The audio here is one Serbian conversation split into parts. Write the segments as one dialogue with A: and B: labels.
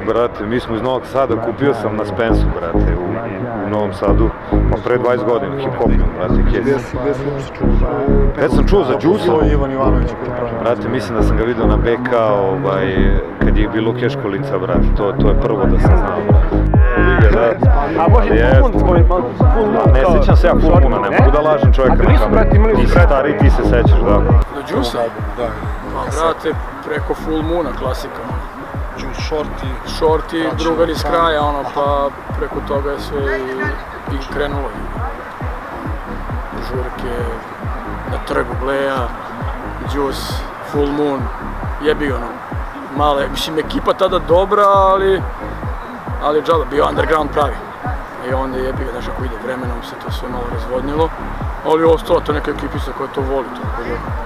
A: Brate, mi smo iz Novog Sada, kupio sam na Spensu, brate, u Novom Sadu, pa pre 20 godina, Hiphopium, brate, kesi. Već sam čuo za Juice-a.
B: Ivanović Juice.
A: Brate, mislim da sam ga vidio na BK, kad je bilo keš kolica, brate, to je prvo da sam znao, brate.
B: A može full moon?
A: Ne sjećam se ja full moona, ne mogu da lažem čovjeka na kameru. Ti si stari, ti se sećaš, da.
C: Do Juice-a? Da. Brate, preko full moona klasika.
B: Juice,
C: Shorty, drugar iz kraja, pa preko toga je sve i krenulo. Žurke, na trgu Bleja, Juice, full moon, jebi male, mislim ekipa tada dobra, ali džaba, bio underground pravi. I onda jebi ga, znaš, ako ide vremenom se to sve malo razvodnilo, ali ostala to neka ekipica koja to voli,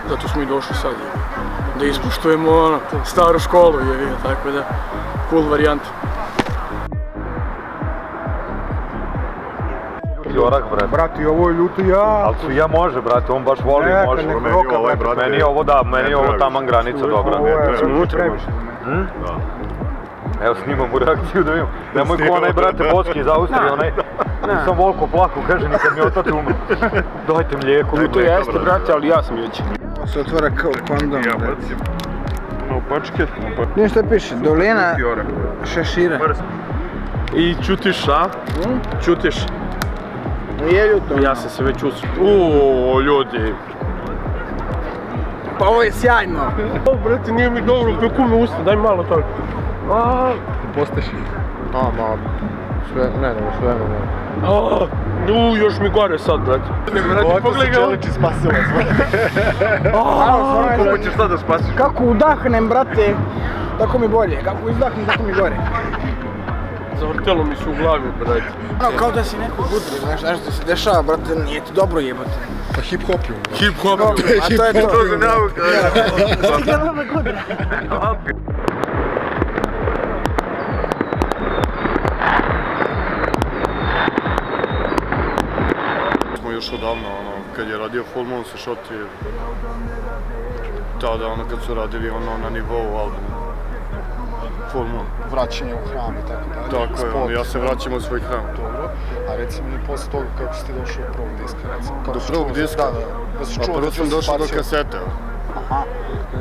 C: zato smo i došli sad, da ispoštujemo staru školu, tako da, cool varijanta.
A: Jorak, brate.
B: Brate, ovo je ljuto ja.
A: Ali su ja može, brate, on baš voli, može. Meni je ovo, da, meni je ovo taman granica dobra. Evo snimamo reakciju da vidimo. Nemoj ko onaj, brate, Boski iz Austrije, onaj sam volko plako, kaže nikad mi otac umro. Dajte mlijeko.
C: To jeste, brate, ali ja sam već.
B: Se otvara kao kondom.
A: Ja bacim. Opačke.
B: Nije što piše, dolina šešira.
C: I čutiš, a? Čutiš?
B: Nije ljuto.
C: Ja sam se već usro. Uuu, ljudi.
B: Pa ovo je sjajno.
C: O, brate, nije mi dobro, peku me usta, daj malo toga.
B: Postaši. Ma, sve, ne, sve
C: ne. Još mi gore sad, brate.
B: Brate, pogledaj ga. Čeliči spasila sve.
A: Kako ćeš sad da spasiš?
B: Kako udahnem, brate, tako mi bolje. Kako izdahnem, tako mi gore.
C: Zavrtelo mi se u glavi, brate.
B: Kao da si neko gudri, znaš što se dešava, brate, nije ti dobro jebate.
D: Pa Hiphopium.
C: Hiphopium.
B: A to je to.
A: To se nauka.
B: Stigla nove godine.
D: Još odavno, kad je radio Full Moon sa Shorty, tada kad su radili na nivou albumu Full Moon.
B: Vraćanje u hram i tako dalje.
D: Tako je, ja se vraćam u svoj hram.
B: Dobro, a recimo mi posle toga kako si ti došao do prvog diska, recimo?
D: Do prvog diska? Da. Prvo sam došao do kasete.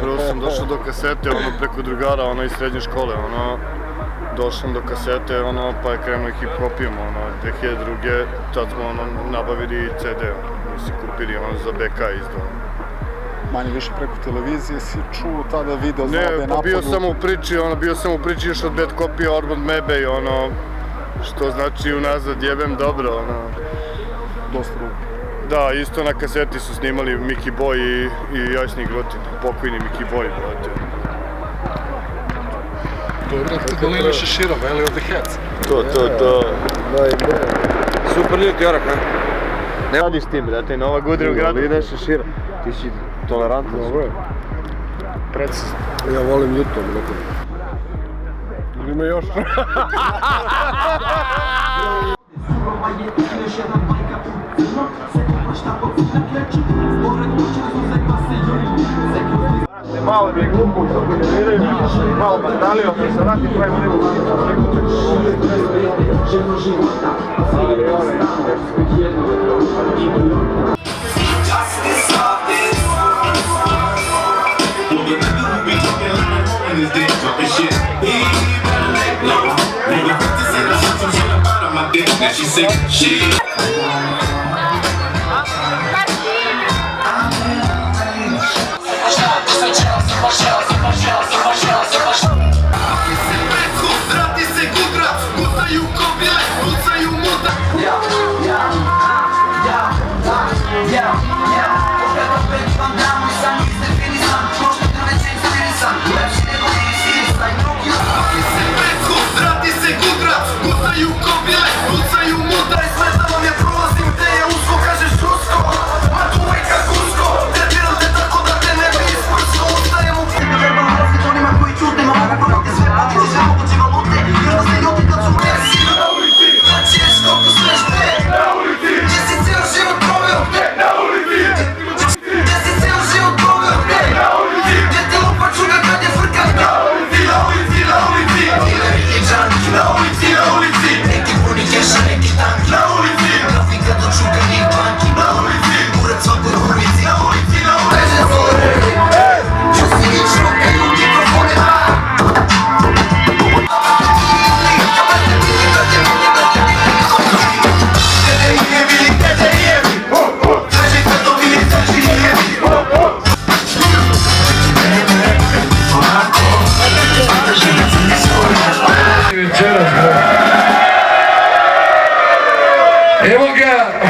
D: Prvo sam došao do kasete, preko drugara, iz srednje škole, došao do kasete, pa je krenuo Hiphopium, 2002. Tad smo nabavili CD, mi si kupili za BK izdao.
B: Manje više preko televizije si čuo tada video za obe napadu?
D: Ne, bio sam u priči još od Bad Copy, Orban Mebe i što znači unazad jebem dobro,
B: Dosta dugo.
D: Da, isto na kaseti su snimali Miki Boy i Jasni Grotin, pokojni Miki Boy, brate.
B: To je brate dolina šešira, Valley of the Heads.
A: To.
C: Super lijek, Jorak, ne?
A: Ne radiš s tim, brate, Nova Godina u gradu. Dolina šešira. Ti si tolerantan.
B: Dobro je. Precizno.
D: Ja volim ljutom,
C: Ima još.
A: Malo mi je glupo, malo bandalio, da se vratim, pravimo neku
E: Jesi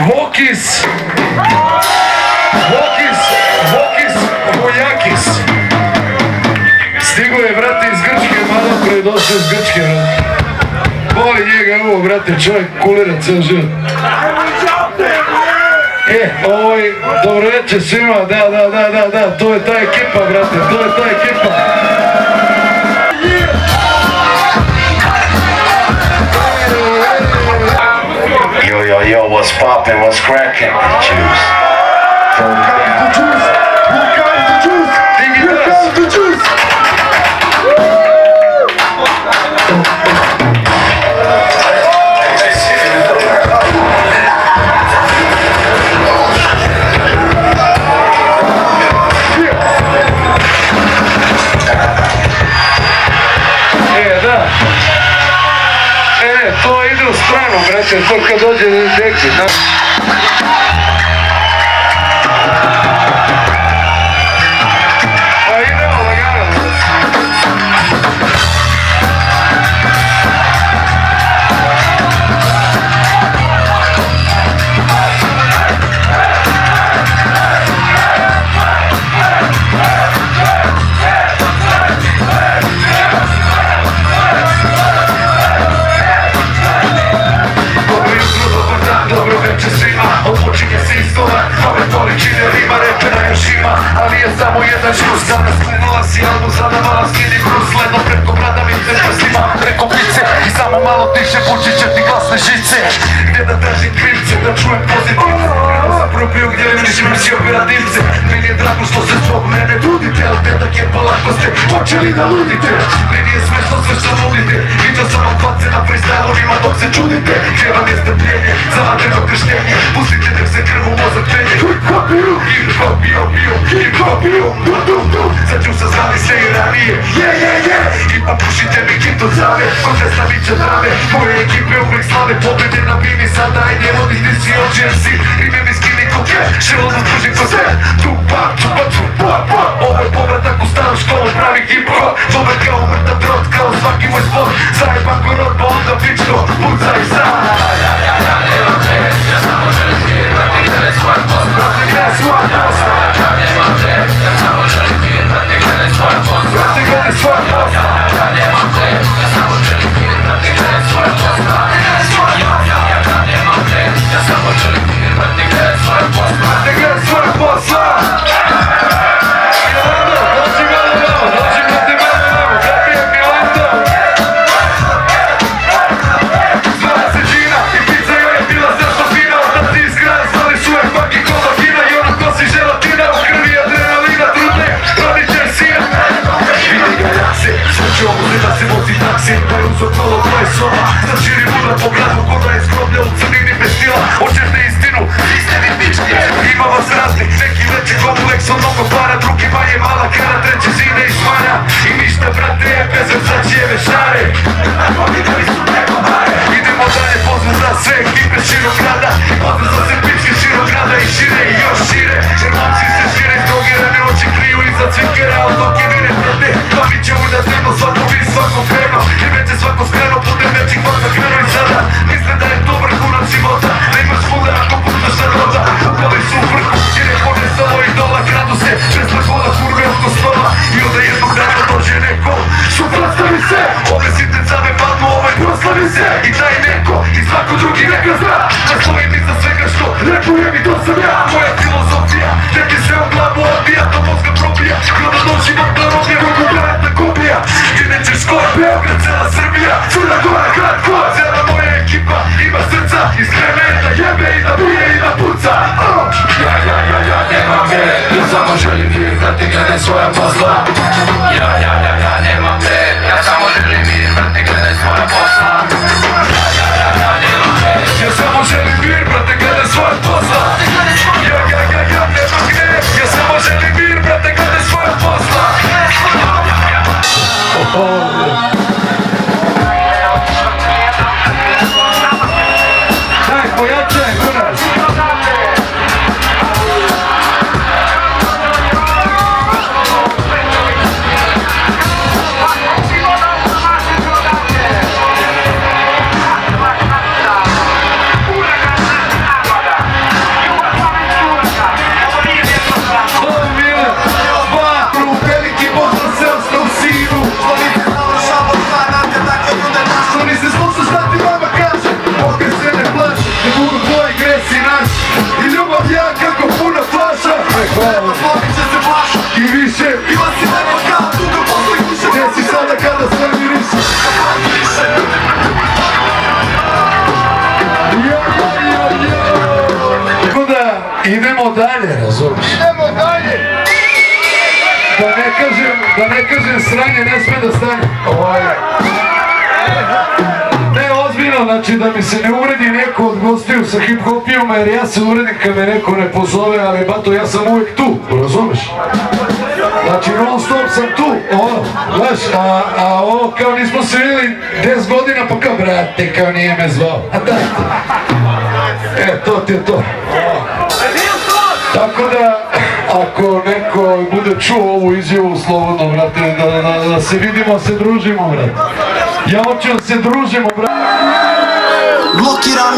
E: Vokis Vojakis. Stigo je, brate, iz Grčke, malo pre došao iz Grčke, brate. Voli njega ovo, brate, čovjek kulira ceo život. Dobro večer svima, da, to je ta ekipa, brate, to je ta ekipa.
F: Yo, what's poppin', what's crackin'? Juice.
E: To ide u stranu, brate, to kad dođe neki, znaš. Pa idemo lagano. Počinje se istola, nove količine rima, repera još ima, ali je samo jedan žus. Danas krenula si album, zadavala skini brus, ledno preko bradavice, prsima, preko pice i samo malo tiše pučit će ti glasne žice. Gdje da tražim krivce, da čujem pozitivce, krenuo sam prvo bio gdje ličim si operativce. Meni je drago što se zbog mene trudite, ali petak je polako ste počeli da ludite. Meni je smešno sve što nudite, vidio sam vam face na freestylovima dok se čudite. Gdje vam je strpljenje, zavadeno krštenje, pustite nek se krvu mozak penje. Hiphopium, Hiphopium, sad ću se znali sve i ranije. I popušite mi kit od zave, kontesta bit će drame. Moje ekipe uvijek slave, pobjede na bini, sada ajde voditi si od GMC. Rime mi skini koke, šilo da družim ko sve. Tupa, ovo je povratak u staru školu, pravi hip-hop. Dobre kao mrtav drot, kao svaki moj spot. Zajeban ko rod, pa onda pičko, pucaj sad. Ja samo želim firmati gledaj svoj post. Brate gledaj svoj post. Ja samo želim firmati gledaj svoj post. Brate gledaj svoj post. Ja nemam te, ja samo želim firmati gledaj svoj post. Ja nemam te, ja samo želim firmati gledaj svoj post. Brate gledaj svoj post. Da se vozi taksi, pa je uzor kolo tvoje soba. Sad širi mudra po gradu, koda je skroblja u crnini bez stila. Hoćete istinu, niste vi pički. Ima vas raznih, neki veći kompleks od mnogo para, drugima je mala kara, treći zine i smanja. I ništa, brate, je bez vrzačijeve šare. Idemo dalje, pozdrav za sve ekipe Širograda. Pozdrav za sve pičke Širograda i šire i još šire. Jer momci se šire iz drogirane oči kriju iza cvikera, od dok je vire brate. Pa mi će uvijek zemno svako vi svako kreno. Jer već je svako skreno putem većih vata krenu i sada. Misle da je to vrhunac života, da imaš muda ako puštaš na roda. Upali su u vrhu, jer je podnesalo i dola. Kradu se, bez vrhoda kurve oko stola. I onda jednog dana dođe neko, suprotstavi se. Ove sitne cave padnu, ovaj proslavi se. I taj neko, i svako drugi neka zna, da stojim iza svega što repujem i to sam ja. Moja filozofija, neki se u glavu odbija, to mozga probija. Kada dođim od narobija, mogu gledati kopija. Ti nećeš skoro, Beograd, cela Srbija. Crna Gora, grad Kod, cela moja ekipa ima srca, iskrene da jebe i da bije i da puca. Ja nemam me, ja samo želim mir, brate, gledaj svoja posla. Ja nemam me, ja samo želim mir, brate, gledaj svoja posla. Ja nemam me, ja samo želim mir, brate, gledaj svoja posla. Ja nemam me, ja samo želim mir, brate, gledaj svoja posla. Daj, pojačaj, kunac! I više bila si lepa kao dugo posle kuće. Gdje si sada kada sve miriše? Tako da idemo dalje, razumiješ? Idemo dalje! Da ne kažem sranje, ne sme da stane. Ne, ozbiljno, znači da mi se ne uvredi neko od gostiju sa Hiphopiuma, jer ja se uvredim kad me neko ne pozove, ali bato, ja sam uvijek tu, razumiješ? Znači non stop sam tu, znaš, a ovo kao nismo se vidjeli 10 godina, pa kao brate, kao nije me zvao, a dajte. To ti je to. Tako da, ako neko bude čuo ovu izjavu slobodno, brate, da se vidimo, se družimo, brate. Ja hoću da se družimo, brate.
G: Blokiran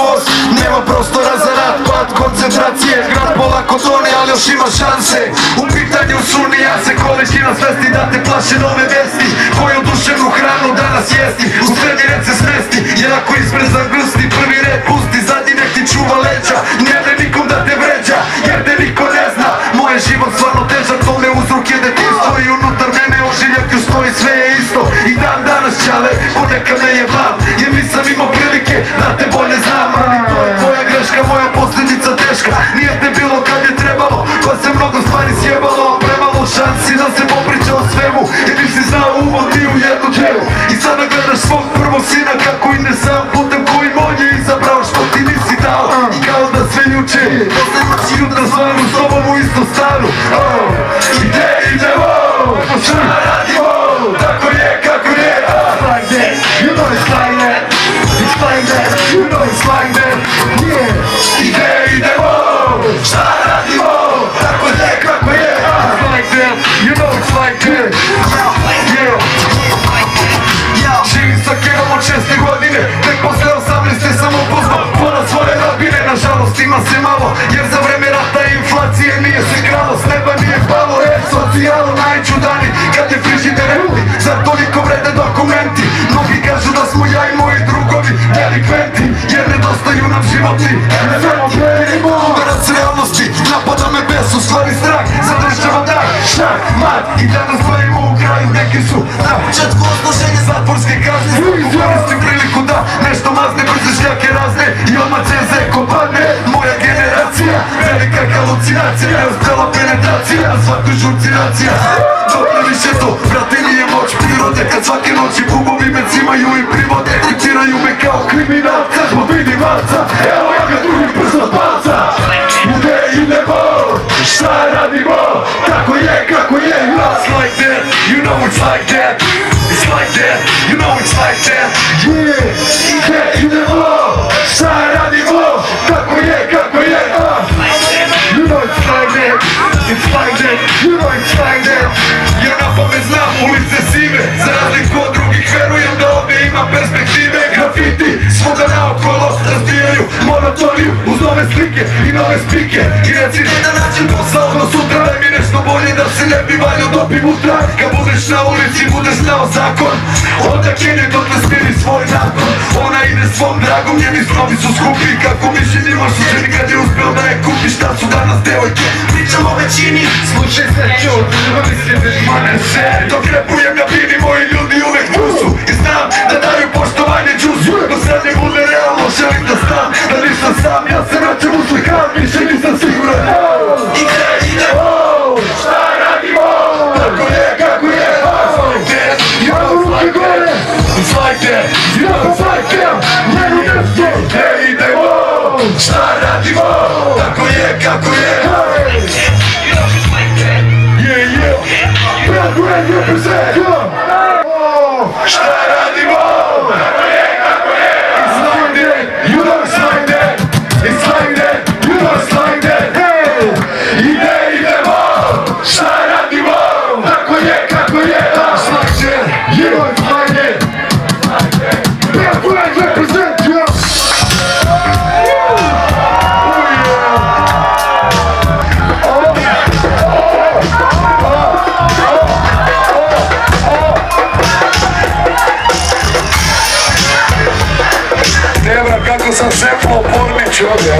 G: most, nema prostora za rad, pad koncentracije. Grad polako tone, ali još ima šanse. U pitanju su nijanse, količina svesti da te plaše nove vesti. Koju duševnu hranu danas jesti, u srednji red se smesti. Jer ako izbrezan grsti, prvi red pusti, zadnji nek ti čuva leđa. Ne daj nikom da te vređa, jer te niko ne zna. Moj je život stvarno težak, tome uzrok je detinstvo. I unutar mene ožiljak još stoji, sve je isto. I dan danas čale, ponekad ne je vam, jer nisam imao prilike da te bolje znam. Ali to je tvoja greška, moja posljedica teška. Nije te bilo kad je trebalo, pa se mnogo stvari sjebalo. Premalo šansi da se popriča o svemu, jer nisi znao uvod ni u jednu dželu. I sada gledaš svog prvog sina kako ide sam putem kojim on je izabrao što ti nisi dao. I kao da sve juče, posle noći jutra stvarno s tobom u isto stanu. Gdje idemo? Šta radimo? Tako je, kako je. Like that, you know it's like that. It's like that, you know it's like that. Yeah. Gdje idemo? Šta radimo? Tako je, kako je. It's like that, you know it's like that. Yeah. Živim sa Kevom od 6. godine, tek posle 18. sam upoznao pola svoje rodbine. Nažalost ima se malo, jer za vreme rata i inflacije nije se kralo. S neba nije palo, socijalo najću dani kad je frižider renti. Zar toliko vrede dokumenti? Mnogi kažu da smo ja i moji drugovi delikventi, jer nedostaju nam životi. Samo berimo udarac realnosti, napada me bes, u stvari strah. Zadržava dan, šak, mat, i danas bavimo u kraju. Neki su na početku osloženje zatvorske kazne. Koristim priliku da nešto mazne, brze šljake razne i odmah CZ ko padne. Moja generacija, velika halucinacija, neuspjela penetracija, na svakoj žurcinacija. Dobro više to, brate, nije moć prirode, kad svake noći bubovi me cimaju i privode. Tretiraju me kao kriminalca, zbog minimalca, evo ja ga drugim prst od palca. Gdje idemo? Šta radimo? Tako je, kako je. It's like that, you know it's like that. It's like that, you know it's like that. Yeah. Gdje idemo? Šta radimo? Tako je, kako je. You know it's like that. It's like that, you know it's like that. Ja na pamet znam ulice sive, za razliku od drugih verujem da ovdje ima perspektive. Grafiti svuda naokolo razbijaju monotoniju uz nove slike i nove spike. I reci ne da nađem posao do sutra, daj mi nešto bolje da se ne bi valio dopim utra. Kad budeš na ulici budeš znao zakon, onda kene dotle smiri svoj nakon. Ona ide svom dragom, njeni snovi su skupi, kako mišljen imaš u ženi kad je uspio da je kupi. Šta su danas devojke? Pričam o većini, slušaj se čut, ljubavni se mane se. Dok repujem na bini, moji ljudi uvek tu su i znam da daju poštovanje džusu. Dok sad ne bude realno, želim da znam da nisam sam, ja se vraćam u svoj hram, više nisam siguran. I gdje idemo? Šta radimo? Tako je, kako je. You know it's like that. It's like that. You know it's like that. Gdje idemo? Šta radimo? Tako je, kako je. Yeah, yeah. Brad represent. Šta radimo? Tako je, kako je. It's like that. You know it's like that. šeflo pornić ovdje.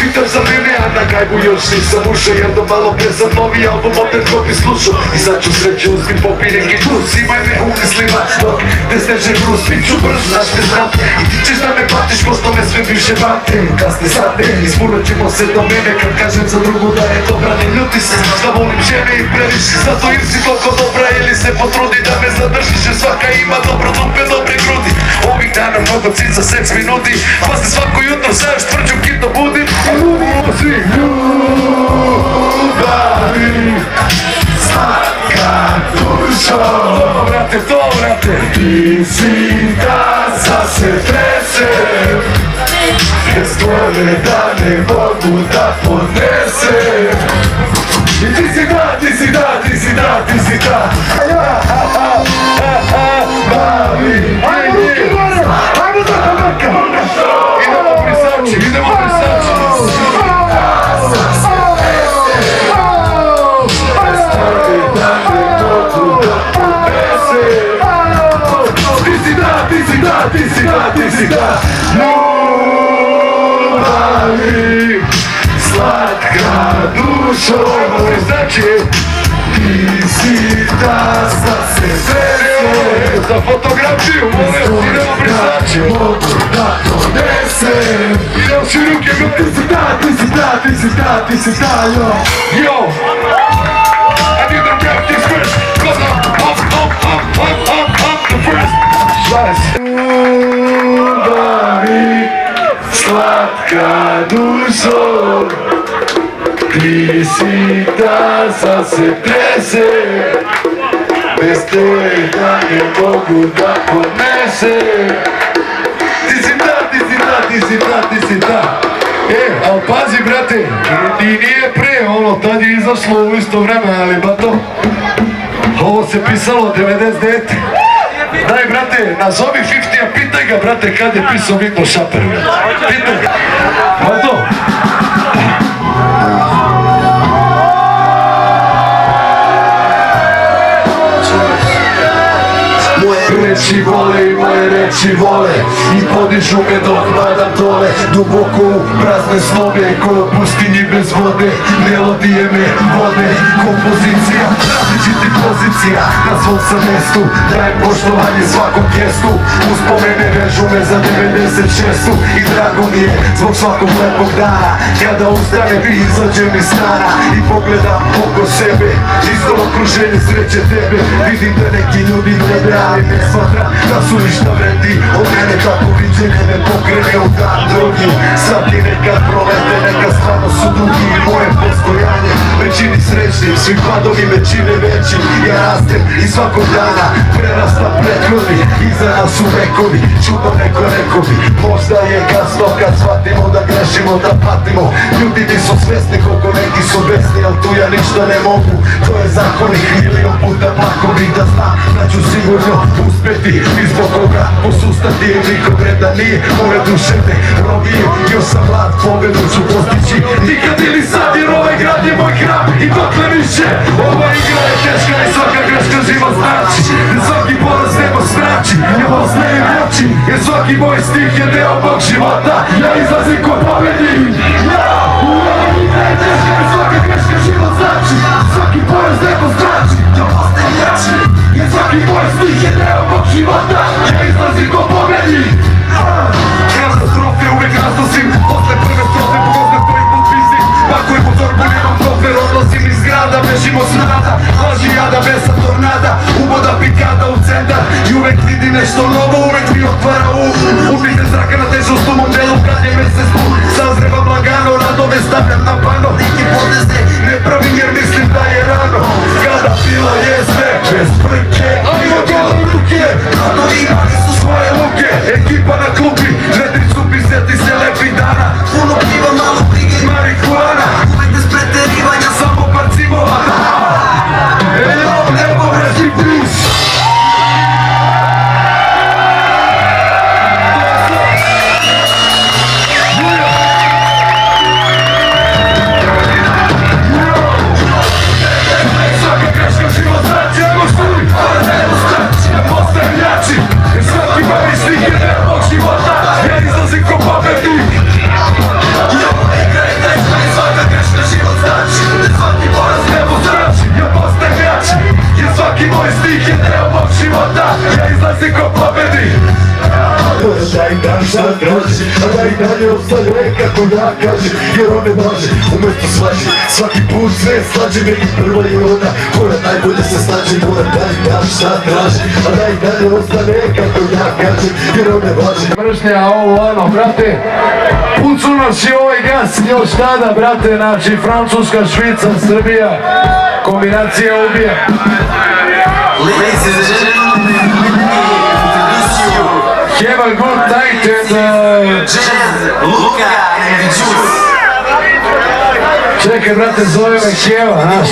G: Pitam za mene, a na gajbu još nisam ušao, jer do malo pre sam novi album opet ko bi slušao. I sad ću sreće uzim popi neki plus, imaj me u mislima, dok ne steže brus, bit ću brz, znaš me znam. I ti ćeš da me platiš, pošto me sve bivše bate. Kasne sate, ispunat ćemo se do mene, kad kažem za drugu da je dobra. Ne ljuti se, znaš da volim žene i previše, zato im si toliko dobra, ili se potrudi da me zadržiš, jer svaka ima dobro dupe, dobre grudi. Ovih dana mnogo cica, seks mi nudi, pa se svako jutro saš tvrđu kitno budim. Ljubimo svi ljubavi, slatka dušo. To vrate, ti si ta sa se tresem, bez tvoje da ne mogu da podnesem. I ti si ta, ti si ta, ti si ta, ti si ta. Bavi, ajmo ruke gore, ajmo da kamaka. Idemo prisači, idemo prisači. Bez tvoje da ne mogu da podnesem. Ti si ta, ti si ta, ti si ta, ti si ta. Ljubavi, slatka dušo. Znači, ti si ta sa se tresem. Za fotografiju, molim, idemo prisači. Mogu da donesem. Idemo svi ruke gore. Ti si ta, ti si ta, ti si ta, ti si ta, yo. Yo, I need to rap this first, cause I'm the first. Ljubavi, slatka dušo, ti si ta sa se tresem, bez te da ne mogu da podnesem. Ti si ta, ti si ta, ti si ta, ti si ta. Al pazi brate, i nije pre, tad je izašlo u isto vreme, ali bato, ovo se pisalo 99. Daj brate, nazovi 50-a, pitaj ga brate kad je pisao Vito Šaper. Pitaj ga. Bato. Reči vole i moje reči vole i podižu me dok padam dole, duboko u prazne snove, ko u pustinji bez vode. Melodije me vode, kompozicija različitih pozicija, na svom sam mestu dajem poštovanje svakom gestu. Uspomene vežu me za 96-u i drago mi je zbog svakog lepog dana, kada ustanem i izađem iz stana i pogledam oko sebe, isto okruženje sreće tebe. Vidim da neki ljudi tebe, ali ne smatram da su ništa vredi od mene. Tako viđenje me pokrene u dan drugi, sati nekad prolete, nekad stvarno su dugi. I moje postojanje većini srećnim, svi padovi većine veći. Ja rastem i svakog dana prerasta prethodni, iza nas su vekovi. Čudo neko rekao bi, možda je kasno kad shvatimo da grešimo, da patimo. Ljudi nisu svesni koliko neki su besni, al tu ja ništa ne mogu. To je zakonik, milion puta lako bi da znam da ću sigurno uspeti i zbog koga posustati. Niko vreda nije moje duševne robije, još sam mlad, pobedu ću postići nikad ili sad, jer ovaj grad je moj hram i dokle više. Ova igra je teška i svaka greška život znači, jer svaki poraz nebo strači, ja poznajem oči, jer svaki moj stih je deo mog života. Ja izlazim ko pobednik. Ova igra je teška i svaka greška život znači, svaki poraz nebo strači, ja poznajem oči, jer svaki moj stih je deo mog života. Ja izlazim ko pobednik. Katastrofe uvek raznosim, posle prve strofe pogozdne tvojim potpisnik. Pakujem po torbu, nemam kofer, odlazim iz grada, bežim od smrada, laži jada, besa tornada, uboda pikada u centar. I uvek vidi nešto novo, uvek mi otvara Upište zraka na težost u modelu, kad je mesec pun, sazrevam lagano, radove stavljam na pano. Neki poteze ne pravim jer mislim da je rano. Kada bila je sve bez prke, ajmo gole ruke, radovi imali su svoje luke. Ekipa na klubi, žetricu piseti se lepi dana, puno piva, malo brige i marihuana. Uvek bez preterivanja, samo par cimova. Ejo, nebo vraži plus. Svaka greška život znači, ajmo šturi, ali nebo znači. života, ja izlazim ko pobedi. Daj dan šta traži, a daj dalje ostane kako ja kažem, jer one važe umjesto svađe. Svaki put sve slađe, neki prva i ona koja najbolje se snađe. Mora daj dan šta traži, a daj dalje ostane kako ja kažem, jer one važe.
H: Mržnja, ovo ono, brate, pucu nas i ovaj gas još tada, brate, znači Francuska, Švica, Srbija, kombinacija ubija. Have a good night and čekaj, brate, zove me Heva, znaš?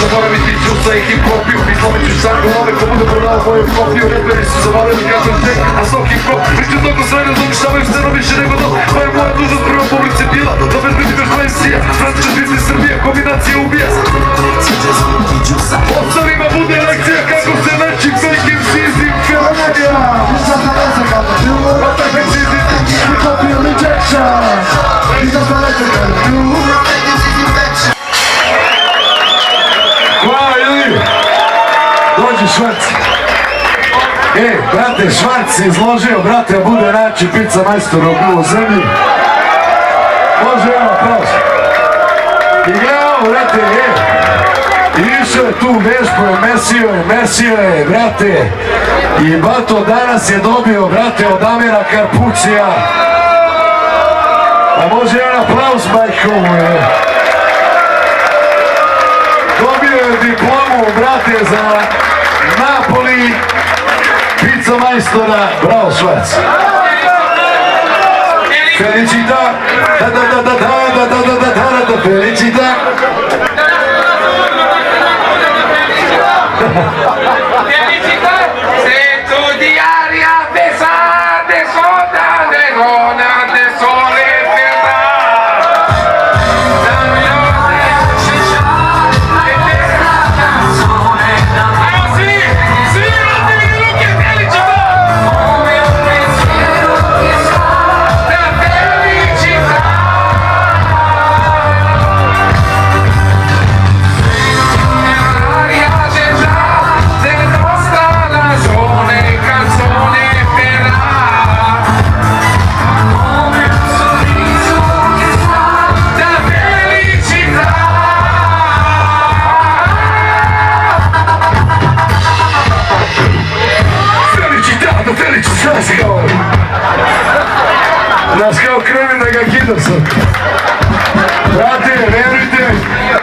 G: Zaboraviti Juice i Hiphopium, Ivanović Juice sam glave, ko bude prodao moju kopiju. Reperi su zavarali kako tek, a so hip-hop priču toliko sranje, zoništavaju scenu više nego to. Pa je moja dužnost prema publici bila da bezbedi bez MC-a. Francuska, Švica i Srbija, kombinacija ubija. Ostalima bude lekcija kako se nečim velikim sizim felanija. Otakaj sizim, Hiphopium rejection.
H: Hvala ljudi, dođi Švarc. Brate, Švarc se izložio, brate, a bude najjači pizza majstor u zemlji. Može ono proći. I gledamo, brate, i išao je tu vežbu, mesio je, brate. I bato danas je dobio, brate, od Amira Karpucija. A može jedan aplauz, majko mu je. Dobio je diplomu, brate, za Napoli, pizza majstora, bravo Švarc. Felicita, felicita.
I: Felicita, se tu diaria pesante, soda de lona de sole.
H: Znaš kao krevim da ga kidam sam. Brate, verujte,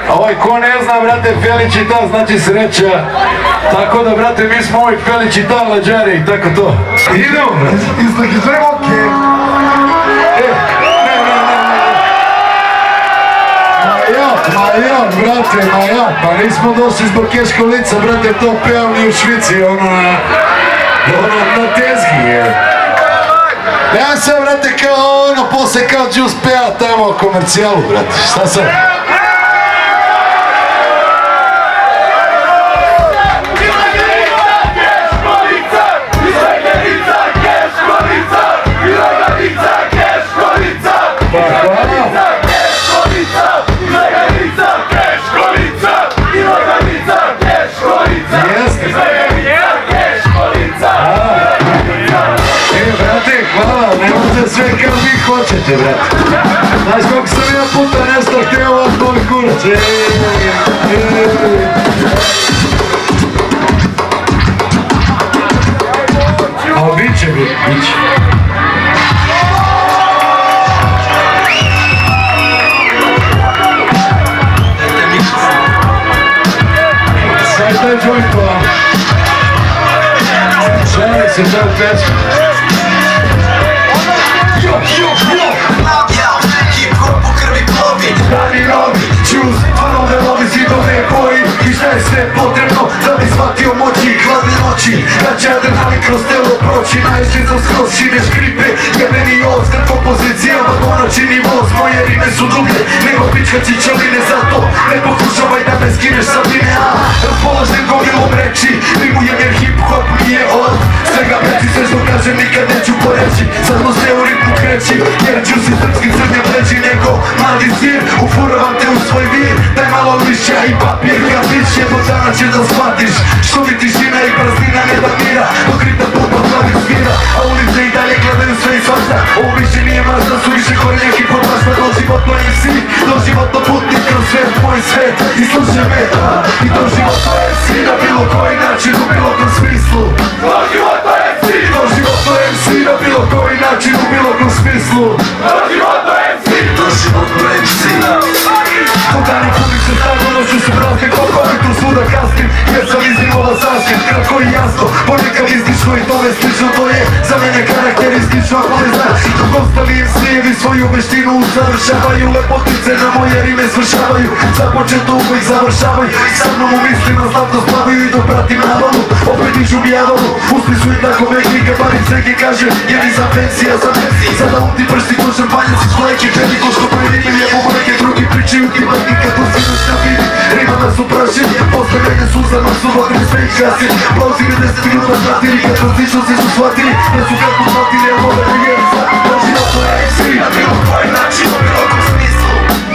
H: ovaj ko ne zna, brate, Felicita znači sreća. Tako da, brate, mi smo ovaj Felicita lađari i tako to. Idemo, brate.
G: Izlaki sve okej.
H: Majak, brate, majak. Pa nismo došli zbog keš kolica, brate, to pevali u Švici, ono na tezgi, je. Ja sam, brate, kao ono, posle kao Juice peva tamo komercijalu, brate, šta sam? Hvala, nemojte sve kao vi hoćete, brate. Znaš koliko sam ja puta nešto htio vas boli kurac. A bit će. Sad taj joint pa. Šali se taj pesma.
G: Hip-hop u krvi plovi, radi novi Juice, nove zidove boji. I šta je sve potrebno da bi shvatio moći, hladne noći noći, da će adrenalin kroz telo proći. Naješće sam skroz šine škripe, jebeni os, kad kompozicija vagona čini voz. Moje rime su dublje, nego pička čičeline, zato ne pokušavaj da me skineš sa bine. Raspoložen gomilom reči, rimujem jer hip-hop nije od svega preći. Sve što kažem nikad neću poreći, samo se u ritmu kreći, jer Juice iz srpskih crnja pleći nego mali zvir. Ufuravam te u svoj vir, daj malo lišća i papir, kad viš jednog dana će da shvatiš. Što mi tišina i praznina ne da mira, dok ritam pumpa slavih svira, a ulice i dalje gledaju sve i svašta. Ovo više nije mašta, su više korenja hip-hopašta. Doživotno MC, doživotno putnik kroz svet, moj svet. I slušaj me, i doživotno MC na bilo koji način, u bilo kom smislu. Doživotno MC, doživotno MC na bilo koji način, u bilo kom smislu. Doživotno MC, doživotno MC. Dani puni se stavno, noću su bratke kokovi, tu svuda kasnim, jer sam iznimova zaskim. Kratko i jasno, ponekad izdišno i tome slično, to je za mene karakteristično. Ako ne znaš, dok ostali MC-evi svoju veštinu usavršavaju, lepotice na moje rime svršavaju, započeto uvijek završavaju. Sa mnom u mislima zlatno splavaju i dok pratim navalu, opet dižu mi javalu. Uspli su i tako veknike, barim seke kaže, jer nisam pensija za Messi. Sada ti prsti ko šampanjac iz fleke, peti ko što previdim je mogu neke drugi pričaju ti vatni kako si noć na vidi. Rimama su prašenje, postavljanje suzama su vodne sve i kasnije. Pauzi me 10 minuta pratili, kad transično se su shvatili, da su kako shvatili, jer vole da je doživotno MC na bilo koji način, u bilo kom smislu.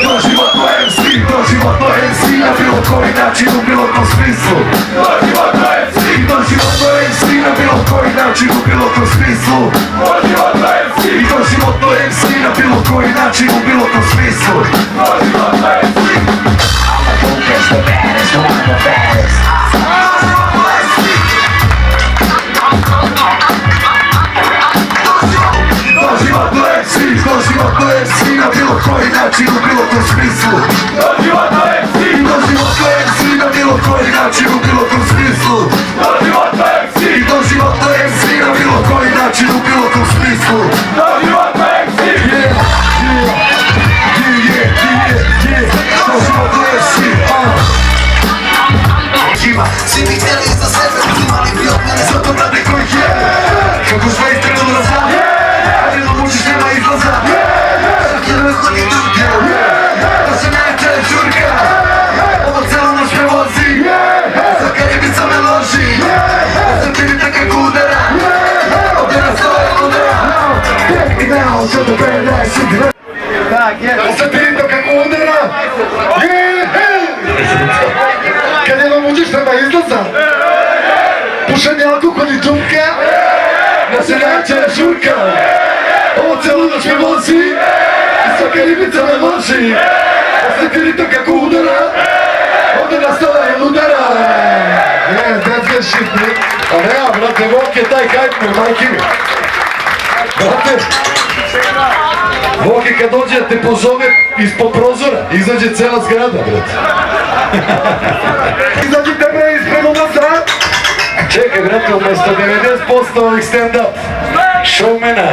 G: Doživotno MC, doživotno MC na bilo koji način, u bilo kom smislu. Doživotno MC, doživotno MC na bilo koji način, u bilo kom smislu. Doživotno MC, doživotno MC na bilo koji način, u bilo kom smislu. Doživotno MC. Catch the baddest, no I'm the baddest. Doživotno MC, doživotno MC na bilo koji način, u bilo kom smislu. Doživotno MC, doživotno MC na bilo koji način, u bilo kom smislu. Doživotno MC, doživotno MC na bilo koji način, u bilo kom smislu. Doživotno MC, yeah, doživotno MC, svi bi htjeli iza sebe, imali bi od mene zato da neko ih je. Kako sve istrenu da znam, ali da mučiš nema izlaza. Svaki da hodi drugdje, da se neće žurka. Ovo celo noć me vozi, svaka ribica me loži. Da se ti vidite kako udara, ovdje nas stoje udara. Take me down to the paradise in the... Da se ti vidite kako udara, kad jednom uđeš nema izlaza, pušanje alkohol i džumka, da se neće žurka. Ovo celu noć me vozi, i svaka ribica me loži. Da se vidite kako udara, ovdje nas stoje udara. That's good shit, man. A nema, brate, Vok je taj hype, majke mi. Brate, Vok je kad dođe da te pozove ispod prozora, izađe cela zgrada, brate. Izađite bre ispred ulaza. Čekaj, brate, umjesto 90% ovih stand-up showmana,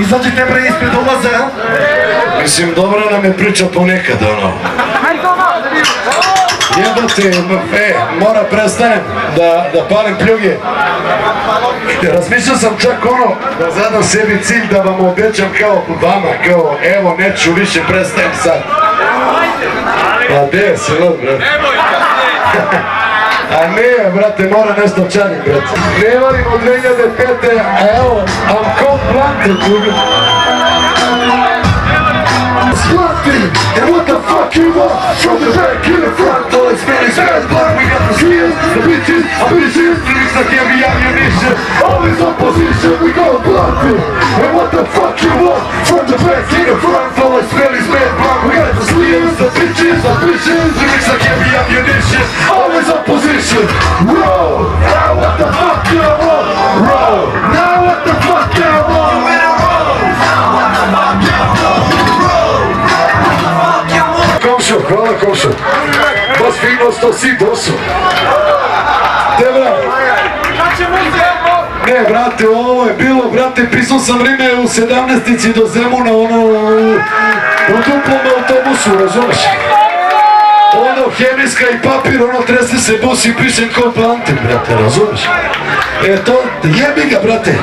G: izađite bre ispred ulaza, jel? Mislim, dobro nam je priča ponekad, ono. Jebate, mora prestanem da palim pljuge. Razmišljao sam čak ono, da zadam sebi cilj da vam obećam kao vama, kao evo neću više, prestajem sad. A gdje si lud, brate? A ne, brate, mora nešto čanim, brate. Ne valim od 2005. A evo, I'm cold planted, drugi. Splotting, and what the fuck you want? From the back in the front, all it's been is bad blood. We got the skills, the bitches, lyrics like heavy ammunition. Always on position, we go bluffing. And what the fuck you want? From the back in the front, all it's been is bad blood. We got the skills, the bitches, lyrics like heavy ammunition. Always on position. Roll, now what the fuck you want? Roll, now what the fuck you want? Komšo, hvala komšo. Baš fino što si došao. Te brate. Ne brate, ovo je bilo, brate, pisao sam rime u 17-ici do Zemuna, ono, u duplom autobusu, razumeš?
H: Ono hemijska i papir, ono trese se busi, pišem ko plantin, brate, razumiješ? E to, jebi ga, brate.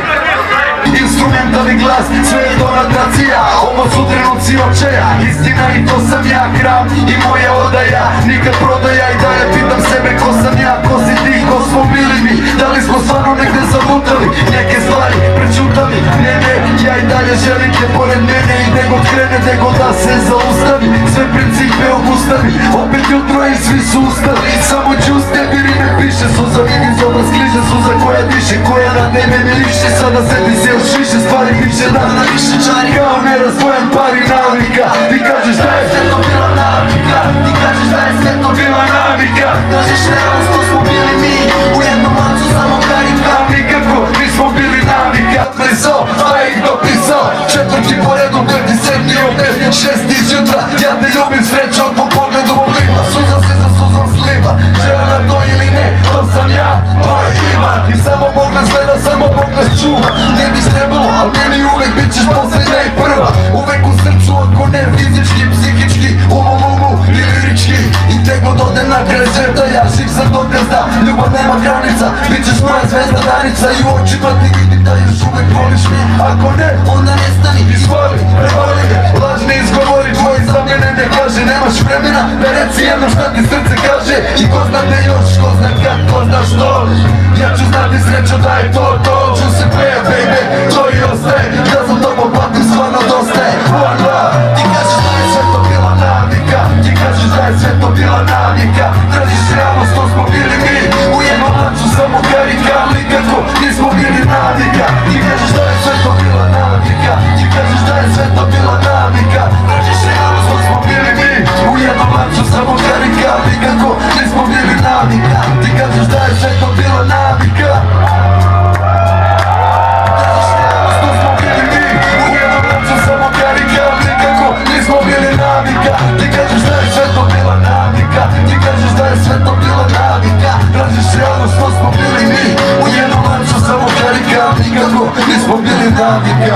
G: Instrumentalni glas, sve je to nadracija. Ovo su trenuci očaja, istina i to sam ja. Gram i moja odaja, nikad prodaja. I dalje pitam sebe ko sam ja, ko si ti, ko smo bili mi. Da li smo stvarno negde zamutali, neke stvari prečutali. Ne, ja i dalje želim te pored mene. I nego krene, nego da se zaustavi. Sve principe obustavi, opet jutro i svi su ustali. Samo Juice ne biri me piše, suza vidi iz obraz kliže. Suza koja diše, koja na tebe ne liše. Sada sedi se još više stvari, više dana, više čari. Kao nerazdvojan par i navika. Ti kažeš da je sve to bila navika. Ti kažeš da je sve to bila navika. Kažeš realnost, to smo bili mi. U jednom lancu samo karika. Nikako nismo bili navika. Plisao, pa ih dopisao. Četvrti po redu, peti, sedmi, opet, šesti iz jutra. Ja te ljubim, sreća od po pogledu obliva. Suza se za suzom sliva. Žele na to ili ne, to sam ja, to je Ivan. I samo Bog nas gleda, samo Bog nas čuva. Ne bi trebalo, al meni uvek bit ćeš posljednja i prva. Uvek u srcu, ako ne fizički, psihički, umu i lirički. I te god ode na kraj sveta, ja živ sam dokaz da ljubav nema granica. Bit ćeš moja zvezda danica i u očima ti vidim da još uvek voliš me. Ako ne, onda nestani, izvoli, prevoli me. Lažni izgovori tvoji za mene ne kaže. Nemaš vremena da reci jedno šta ti srce kaže. I ko zna te još, ko zna kad, ko zna što. Ja ću znati srećo da je to, ću se peja, baby, to i ostaje. Ja za tobom patim, stvarno dostaje. One love, ti kažeš da je sve to bila navika. Ti kažeš da je sve to bila navika. Tražiš realnost, to smo bili mi. U jednom lancu samo karika, nikako nismo bili navika. Ti kažeš da je sve to bila navika. Ti kažeš da je sve to bila navika. Tražiš realnost, to smo bili mi. U jednom lancu samo karika, nikako nismo bili navika. Ti kažeš da je sve to bila navika. Ti kažeš da je sve to bila navika. Ti kažeš da je sve to bila navika. Tražiš realnost, to smo bili mi. U jednom lancu samo karika, nikako nismo bili navika.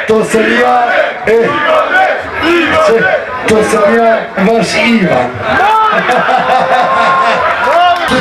H: To sam ja, to sam ja, vaš Ivan.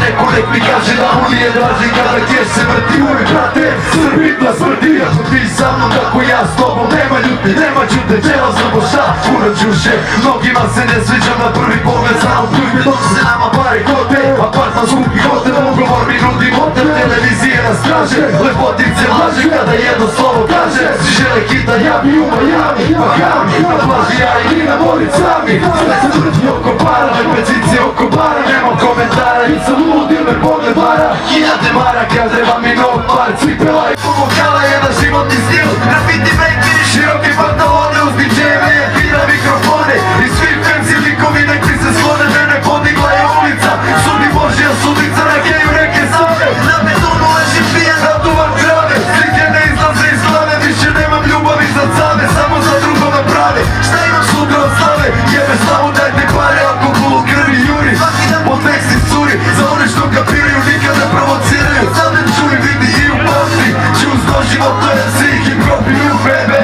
G: Neko nek mi kaže da mu nije draži kada gdje se vrti. Uvijek brate, srbitla smrti. Ako ti sa mnom tako ja s tobom. Nema ljuti, nema čute, djela znamo šta kurat ćuše. Mnogima se ne sviđam na prvi pogled. Samo plujme dok se nama pare kote. Apartman skupi hotel, ugovor mi nudi motel. Televizije nas traže, lepotice laže. Kada jedno slovo kaže, si žele hita ja bi u Miami. Pa kami, na plaži ja i mi na mori sami. Sve se vrti oko para, repeticije oko bara. Nemam komentara, nisam lud ili me pogled vara. Hiljade maraka, treba mi nov par. Cipela i vokala, jedan životni stil. Graffiti breakeri, široki pantalone. Uz DJ-eve je fina mikrofone. I svi fancy likovi nek mi se sklone. Mene podigla je ulica, sudi Božja sudica. Na keju neke same, na betonu leži pijan, natovar krave. Slike ne izlaze iz glave, više nemam ljubavi za cave. Samo za drugove prave, šta imam sutra od slave. Jebe slavu, dajte pare, alkohol u krvi juri. Po teksti curi, za one što kapiraju nikad ne provociraju. Sad ne čuli, vidi i u pamti. Juice do života je si Hiphopium, bebe.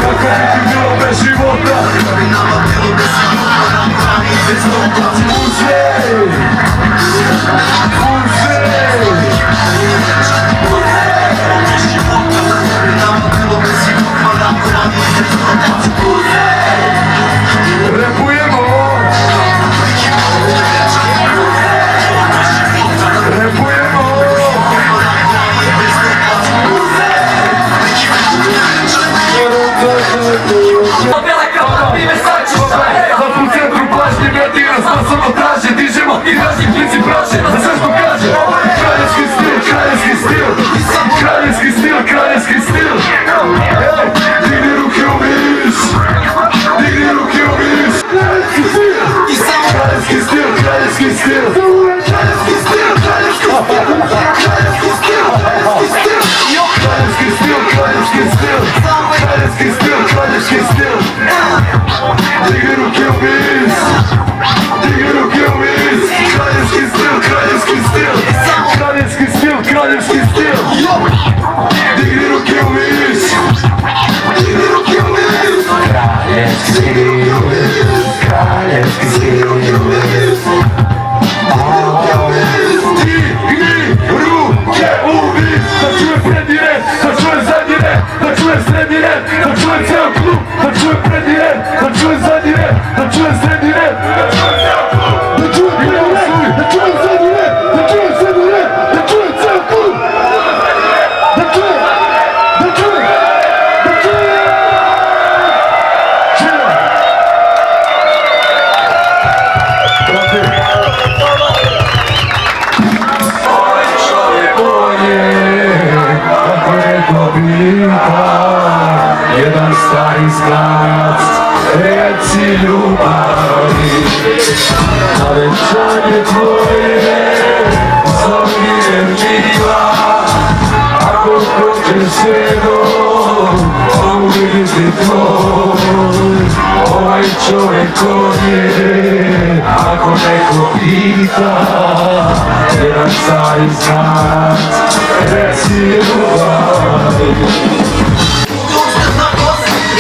G: Kako bi ti bilo bez života? Repujemo! Repujemo! Zato u centru plažnje medira, sposobno traže, dižemo i naši klici praše. Na sve što kaže, kraljevski stil, kraljevski stil, kraljevski stil, kraljevski stil. Digni ruke u vis, digni ruke u vis. Kraljevski stil, kraljevski stil, kraljevski stil, kraljevski stil, kraljevski stil, kraljevski stil, kraljevski stil, kraljevski stil, kraljevski stil, kraljevski stil. Digni ruke u vis, digni ruke u vis. Kraljevski stil, kraljevski stil, kraljevski stil, kraljevski stil. Digni kraljevski Digni ruke u vis, da čujem prednji red, da čujem zadnji red, da čujem srednji red, da čujem ceo klub, da čujem prednji red, da čujem zadnji red, da čujem srednji red, da čujem ceo klub, da čujem prednji red, da čujem zadnji red, da čujem srednji red, da čujem ceo klub, da čujem, da čujem, da čujem. Šira! Jedan stari zgarac, reci ljubavi, na venčanje tvoje, zavije mila, ako hoćeš svijedom, uvidi tvoj, ovaj čovjek ko je, ako neko pita, jedan stari zgarac, reci ljubavi.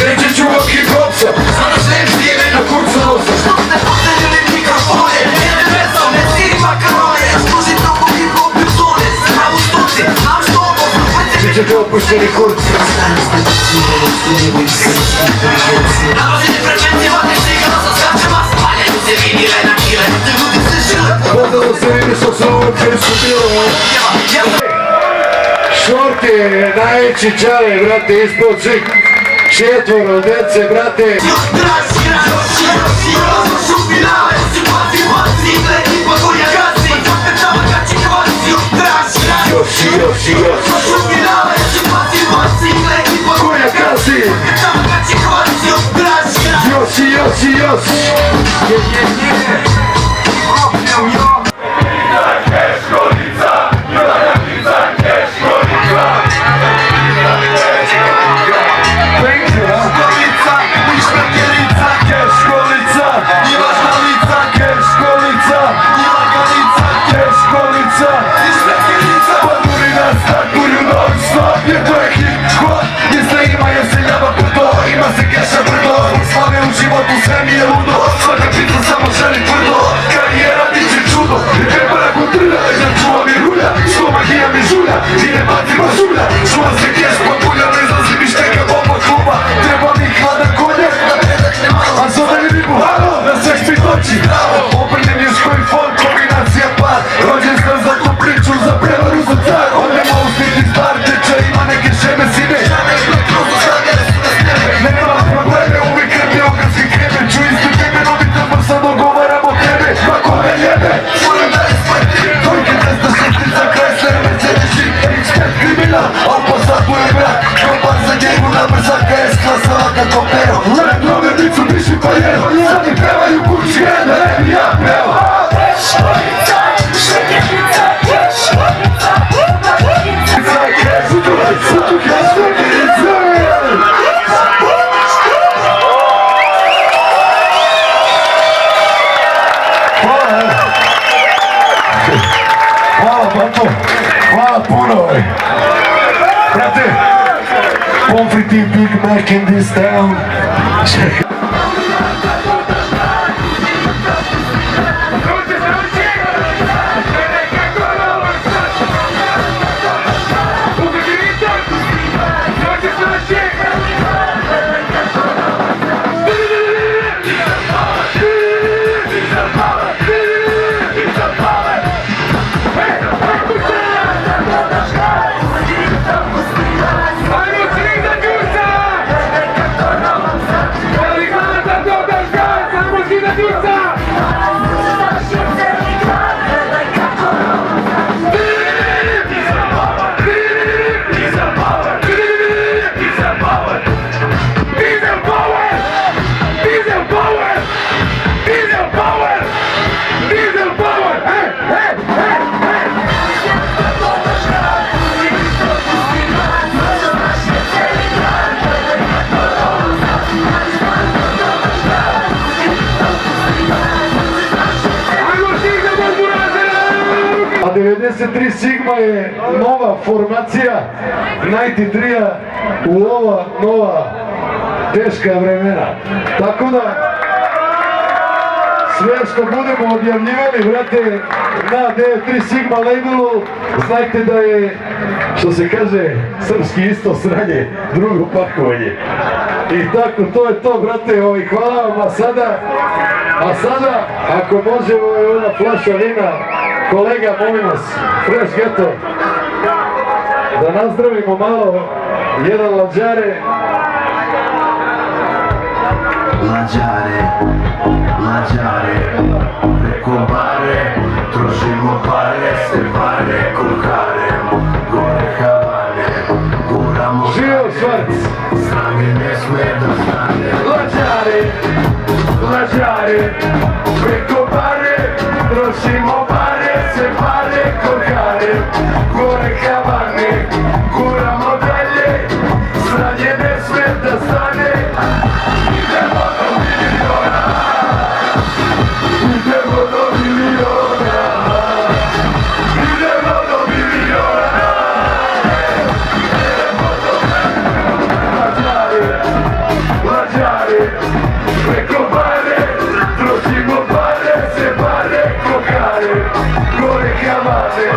G: Reći ću vam hip-hopsa, sada želim stime na kurcu nosa. Što ste postavili mikrofone, ne vezao, ne siri makarone. Služi toku hip-hopu zone, sve u stoci, znam što ovo znate. Vi ćete opušteni kurci. Nalazite frekvencije vate šikala sa skačema, spaljaju se vinile na kile, te ljudi se žile. Podalo se vidi što se ovo pjesmu bilo. Šorti je najveći čale, brate, ispod svih. Četvoro dece, brate. Hvala puno, brate, pomfriti Big Mac in this town. A 93 Sigma je nova formacija 93-a u ova nova
H: teška vremena. Tako da, sve što budemo objavljivali, brate, na D3 Sigma labelu, znajte da je, što se kaže, srpski isto sranje, drugo pakovanje. I tako, to je to, brate, hvala vam, a sada, ako može, ovo je ona flaša vina, kolega, molim vas, Fresh Ghetto, da nazdravimo malo, jedan lađare.
G: Lađare, preko bare, trošimo pare, se pare, kulkare, gore Havane, guramo pare, sranje ne sme da stane. Lađare, preko bare, trošimo pare, se pare, kulkare, gore Havane, guramo dalje, sranje ne sme da stane. Idemo do miliona, idemo do miliona, idemo do miliona, idemo do miliona. Lađare, preko bare, trošimo pare, se pare, kokare, gore Havane,